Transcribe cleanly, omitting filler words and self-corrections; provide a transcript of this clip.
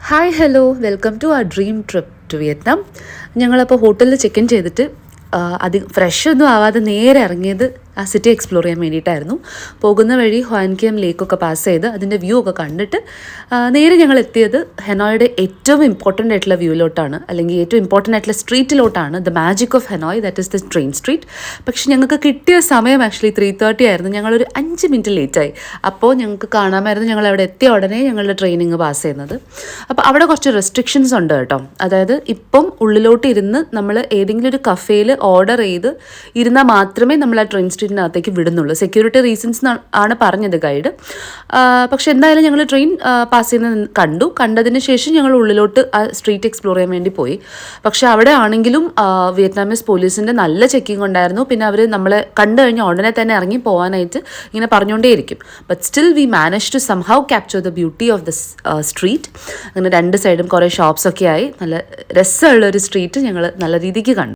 Hi hello welcome to our dream trip to Vietnam. ഞങ്ങളപ്പോൾ ഹോട്ടലിൽ check in ചെയ്തിട്ട് fresh ഒന്നും ആവാതെ നേരെ ഇറങ്ങിയത് ആ സിറ്റി എക്സ്പ്ലോർ ചെയ്യാൻ വേണ്ടിയിട്ടായിരുന്നു. പോകുന്ന വഴി ഹോയൻകിയം ലേക്കൊക്കെ പാസ് ചെയ്ത് അതിൻ്റെ വ്യൂ ഒക്കെ കണ്ടിട്ട് നേരെ ഞങ്ങൾ എത്തിയത് ഹെനോയുടെ ഏറ്റവും ഇമ്പോർട്ടൻ്റ് ആയിട്ടുള്ള വ്യൂയിലോട്ടാണ്, അല്ലെങ്കിൽ ഏറ്റവും ഇമ്പോർട്ടൻ്റ് ആയിട്ടുള്ള സ്ട്രീറ്റിലോട്ടാണ്, the magic of Hanoi, that is the train street. പക്ഷേ ഞങ്ങൾക്ക് കിട്ടിയ സമയം ആക്ച്വലി 3:30 ആയിരുന്നു. ഞങ്ങളൊരു 5 മിനിറ്റ് ലേറ്റായി. അപ്പോൾ ഞങ്ങൾക്ക് കാണാമായിരുന്നു ഞങ്ങൾ അവിടെ എത്തിയ ഉടനെ ഞങ്ങളുടെ ട്രെയിനിങ് പാസ് ചെയ്യുന്നത്. അപ്പോൾ അവിടെ കുറച്ച് റെസ്ട്രിക്ഷൻസ് ഉണ്ട് കേട്ടോ. അതായത് ഇപ്പം ഉള്ളിലോട്ട് ഇരുന്ന് നമ്മൾ ഏതെങ്കിലും ഒരു കഫേയിൽ ഓർഡർ ചെയ്ത് ഇരുന്നാൽ മാത്രമേ നമ്മൾ ആ ട്രെയിൻ സ്ട്രീറ്റിനകത്തേക്ക് വിടുന്നുള്ളൂ. സെക്യൂരിറ്റി റീസൺസ് ആണ് പറഞ്ഞത് ഗൈഡ്. പക്ഷെ എന്തായാലും ഞങ്ങൾ ട്രെയിൻ പാസ് ചെയ്യുന്നത് കണ്ടതിന് ശേഷം ഞങ്ങൾ ഉള്ളിലോട്ട് ആ സ്ട്രീറ്റ് എക്സ്പ്ലോർ ചെയ്യാൻ വേണ്ടി പോയി. പക്ഷെ അവിടെ ആണെങ്കിലും വിയറ്റ്നാമീസ് പോലീസിൻ്റെ നല്ല ചെക്കിംഗ് ഉണ്ടായിരുന്നു. പിന്നെ അവർ നമ്മളെ കണ്ടു കഴിഞ്ഞാൽ ഉടനെ തന്നെ ഇറങ്ങി പോകാനായിട്ട് ഇങ്ങനെ പറഞ്ഞുകൊണ്ടേയിരിക്കും. But still we manage to somehow capture the beauty of the street. അങ്ങനെ രണ്ട് സൈഡും കുറേ ഷോപ്സൊക്കെ ആയി നല്ല രസമുള്ളൊരു സ്ട്രീറ്റ് ഞങ്ങൾ നല്ല രീതിക്ക് കണ്ടു.